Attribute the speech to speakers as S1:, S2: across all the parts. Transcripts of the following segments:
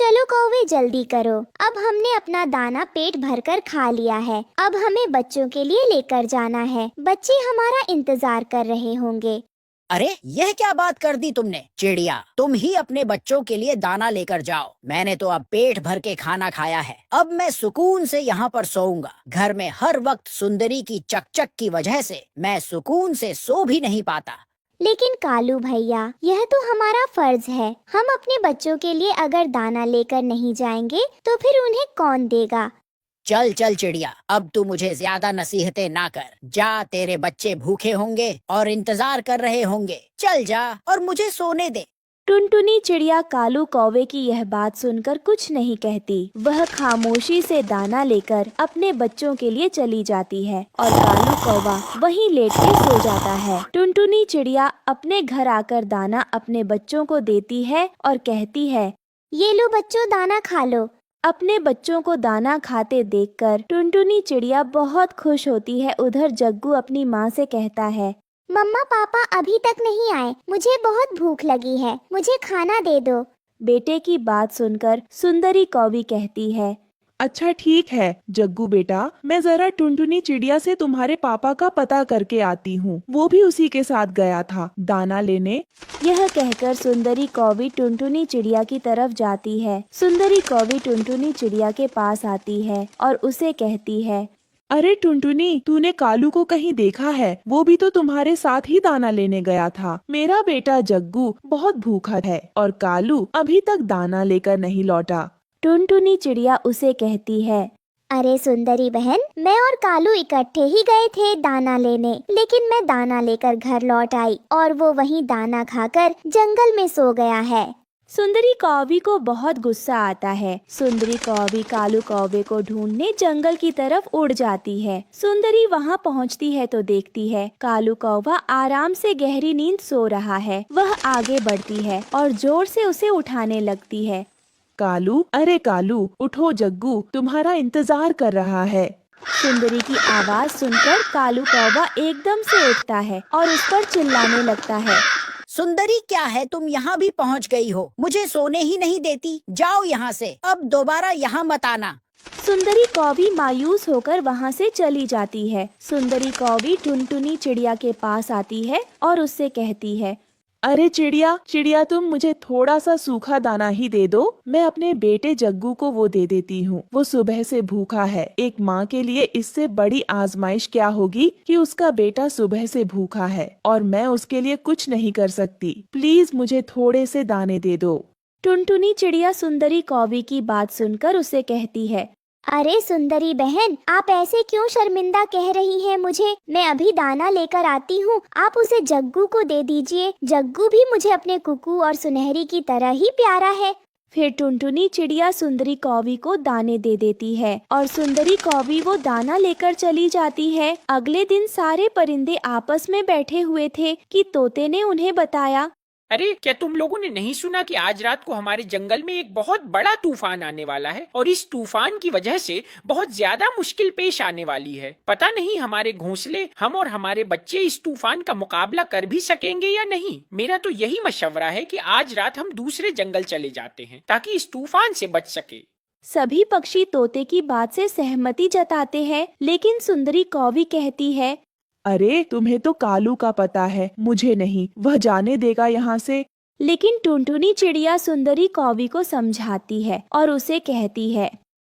S1: चलो कौवे जल्दी करो, अब हमने अपना दाना पेट भरकर खा लिया है। अब हमें बच्चों के लिए लेकर जाना है, बच्चे हमारा इंतजार कर रहे होंगे।
S2: अरे यह क्या बात कर दी तुमने चिड़िया, तुम ही अपने बच्चों के लिए दाना लेकर जाओ। मैंने तो अब पेट भर के खाना खाया है, अब मैं सुकून से यहाँ पर सोऊंगा। घर में हर वक्त सुंदरी की चकचक की वजह से मैं सुकून से सो भी नहीं पाता।
S1: लेकिन कालू भैया, यह तो हमारा फर्ज है। हम अपने बच्चों के लिए अगर दाना लेकर नहीं जाएंगे तो फिर उन्हें कौन देगा?
S2: चल चल चिड़िया, अब तू मुझे ज्यादा नसीहतें ना कर। जा, तेरे बच्चे भूखे होंगे और इंतजार कर रहे होंगे। चल जा और मुझे सोने दे।
S3: टुनटुनी चिड़िया कालू कौवे की यह बात सुनकर कुछ नहीं कहती। वह खामोशी से दाना लेकर अपने बच्चों के लिए चली जाती है और कालू कौवा वहीं लेट के सो जाता है। टुनटुनी चिड़िया अपने घर आकर दाना अपने बच्चों को देती है और कहती है,
S1: ये लो बच्चों, दाना खा लो।
S3: अपने बच्चों को दाना खाते देखकर टुनटुनी चिड़िया बहुत खुश होती है। उधर जग्गू अपनी माँ से कहता है,
S1: मम्मा पापा अभी तक नहीं आए, मुझे बहुत भूख लगी है, मुझे खाना दे दो।
S3: बेटे की बात सुनकर सुंदरी कौवी कहती है,
S4: अच्छा ठीक है जग्गू बेटा, मैं जरा टुनटुनी चिड़िया से तुम्हारे पापा का पता करके आती हूँ। वो भी उसी के साथ गया था दाना लेने।
S3: यह कहकर सुंदरी कौवी टुनटुनी चिड़िया की तरफ जाती है। सुंदरी कौवी टुनटुनी चिड़िया के पास आती है और उसे कहती है,
S4: अरे टुनटुनी, तूने कालू को कहीं देखा है? वो भी तो तुम्हारे साथ ही दाना लेने गया था। मेरा बेटा जग्गू बहुत भूखा है और कालू अभी तक दाना लेकर नहीं लौटा।
S3: टुनटुनी चिड़िया उसे कहती है,
S1: अरे सुंदरी बहन, मैं और कालू इकट्ठे ही गए थे दाना लेने, लेकिन मैं दाना लेकर घर लौट आई और वो वहीं दाना खाकर जंगल में सो गया है।
S3: सुंदरी कौवी को बहुत गुस्सा आता है। सुंदरी कौवी कालू कौवे को ढूंढने जंगल की तरफ उड़ जाती है। सुंदरी वहां पहुंचती है तो देखती है कालू कौवा आराम से गहरी नींद सो रहा है। वह आगे बढ़ती है और जोर से उसे उठाने लगती है।
S4: कालू, अरे कालू उठो, जग्गू तुम्हारा इंतजार कर रहा है।
S3: सुंदरी की आवाज सुनकर कालू कौवा एकदम से उठता है और उस पर चिल्लाने लगता है,
S2: सुंदरी, क्या है, तुम यहाँ भी पहुँच गई हो? मुझे सोने ही नहीं देती। जाओ यहाँ से, अब दोबारा यहाँ मत आना।
S3: सुंदरी कौवी मायूस होकर वहाँ से चली जाती है। सुंदरी कौवी टुनटुनी चिड़िया के पास आती है और उससे कहती है,
S4: अरे चिड़िया चिड़िया, तुम मुझे थोड़ा सा सूखा दाना ही दे दो, मैं अपने बेटे जग्गू को वो दे देती हूँ। वो सुबह से भूखा है। एक माँ के लिए इससे बड़ी आजमाइश क्या होगी कि उसका बेटा सुबह से भूखा है और मैं उसके लिए कुछ नहीं कर सकती। प्लीज मुझे थोड़े से दाने दे दो।
S3: टुनटुनी चिड़िया सुंदरी कौवी की बात सुनकर उसे कहती है,
S1: अरे सुंदरी बहन, आप ऐसे क्यों शर्मिंदा कह रही हैं मुझे? मैं अभी दाना लेकर आती हूँ, आप उसे जग्गू को दे दीजिए। जग्गू भी मुझे अपने कुकू और सुनहरी की तरह ही प्यारा है।
S3: फिर टुनटुनी चिड़िया सुंदरी कौवी को दाने दे देती है और सुंदरी कौवी वो दाना लेकर चली जाती है। अगले दिन सारे परिंदे आपस में बैठे हुए थे कि तोते ने उन्हें बताया,
S5: अरे क्या तुम लोगों ने नहीं सुना कि आज रात को हमारे जंगल में एक बहुत बड़ा तूफान आने वाला है और इस तूफान की वजह से बहुत ज्यादा मुश्किल पेश आने वाली है। पता नहीं हमारे घोंसले, हम और हमारे बच्चे इस तूफान का मुकाबला कर भी सकेंगे या नहीं। मेरा तो यही मशवरा है कि आज रात हम दूसरे जंगल चले जाते हैं ताकि इस तूफान से बच सके।
S3: सभी पक्षी तोते की बात से सहमति जताते हैं, लेकिन सुंदरी कौवी कहती है,
S4: अरे तुम्हें तो कालू का पता है, मुझे नहीं। वह जाने देगा यहाँ से।
S3: लेकिन टुनटुनी चिड़िया सुंदरी कौवी को समझाती है और उसे कहती है,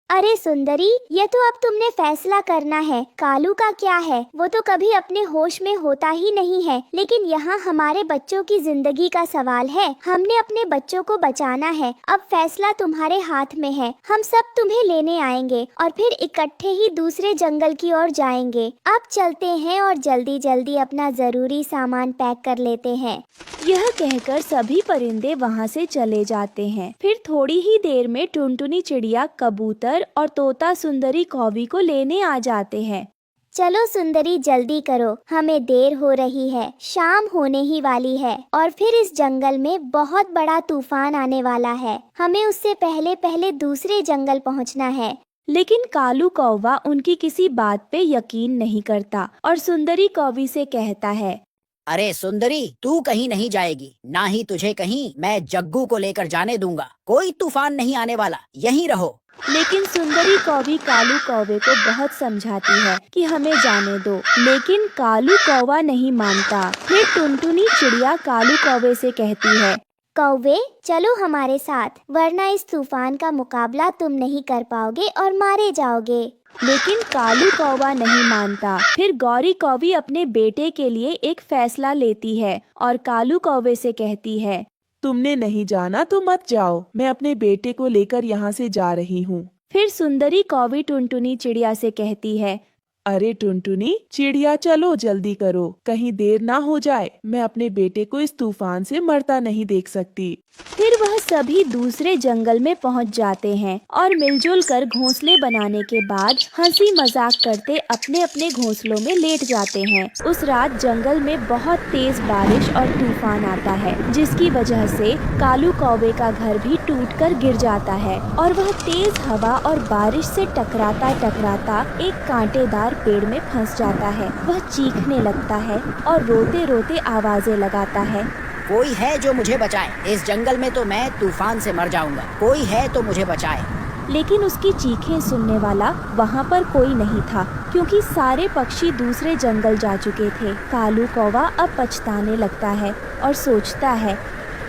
S1: अरे सुंदरी, ये तो अब तुमने फैसला करना है। कालू का क्या है, वो तो कभी अपने होश में होता ही नहीं है। लेकिन यहाँ हमारे बच्चों की जिंदगी का सवाल है, हमने अपने बच्चों को बचाना है। अब फैसला तुम्हारे हाथ में है। हम सब तुम्हें लेने आएंगे और फिर इकट्ठे ही दूसरे जंगल की ओर जाएंगे। अब चलते हैं और जल्दी जल्दी अपना जरूरी सामान पैक कर लेते हैं।
S3: यह कहकर सभी परिंदे वहाँ से चले जाते हैं। फिर थोड़ी ही देर में टुनटुनी चिड़िया, कबूतर और तोता सुंदरी कौवी को लेने आ जाते हैं।
S1: चलो सुंदरी जल्दी करो, हमें देर हो रही है, शाम होने ही वाली है और फिर इस जंगल में बहुत बड़ा तूफान आने वाला है। हमें उससे पहले पहले दूसरे जंगल पहुंचना है।
S3: लेकिन कालू कौवा उनकी किसी बात पे यकीन नहीं करता और सुंदरी कौवी से कहता है,
S2: अरे सुंदरी, तू कहीं नहीं जाएगी, ना ही तुझे कहीं मैं जग्गू को लेकर जाने दूंगा। कोई तूफान नहीं आने वाला, यहीं रहो।
S3: लेकिन सुंदरी कौवी कालू कौवे को बहुत समझाती है कि हमें जाने दो, लेकिन कालू कौवा नहीं मानता। फिर टुनटुनी चिड़िया कालू कौवे से कहती है,
S1: कौवे चलो हमारे साथ, वरना इस तूफान का मुकाबला तुम नहीं कर पाओगे और मारे जाओगे।
S3: लेकिन कालू कौवा नहीं मानता। फिर गौरी कौवी अपने बेटे के लिए एक फैसला लेती है और कालू कौवे से कहती है,
S4: तुमने नहीं जाना तो मत जाओ, मैं अपने बेटे को लेकर यहाँ से जा रही हूँ।
S3: फिर सुंदरी कौवी टुनटुनी चिड़िया से कहती है,
S4: अरे टुनटुनी चिड़िया, चलो जल्दी करो, कहीं देर ना हो जाए। मैं अपने बेटे को इस तूफान से मरता नहीं देख सकती।
S3: फिर वह सभी दूसरे जंगल में पहुंच जाते हैं और मिलजुल कर घोंसले बनाने के बाद हंसी मजाक करते अपने अपने घोंसलों में लेट जाते हैं। उस रात जंगल में बहुत तेज बारिश और तूफान आता है, जिसकी वजह से कालू कौवे का घर भी टूटकर गिर जाता है और वह तेज हवा और बारिश से टकराता टकराता एक कांटेदार पेड़ में फंस जाता है। वह चीखने लगता है और रोते रोते आवाजें लगाता है,
S2: कोई है जो मुझे बचाए, इस जंगल में तो मैं तूफान से मर जाऊंगा। कोई है तो मुझे बचाए।
S3: लेकिन उसकी चीखें सुनने वाला वहाँ पर कोई नहीं था, क्योंकि सारे पक्षी दूसरे जंगल जा चुके थे। कालू कौवा अब पछताने लगता है और सोचता है,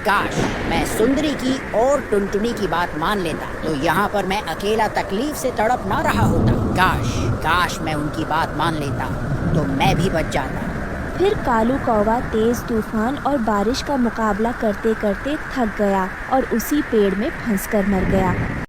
S2: काश मैं सुंदरी की और टुनटुनी की बात मान लेता, तो यहाँ पर मैं अकेला तकलीफ से तड़प ना रहा होता। काश मैं उनकी बात मान लेता तो मैं भी बच जाता।
S3: फिर कालू कौवा तेज तूफान और बारिश का मुकाबला करते करते थक गया और उसी पेड़ में फंसकर मर गया।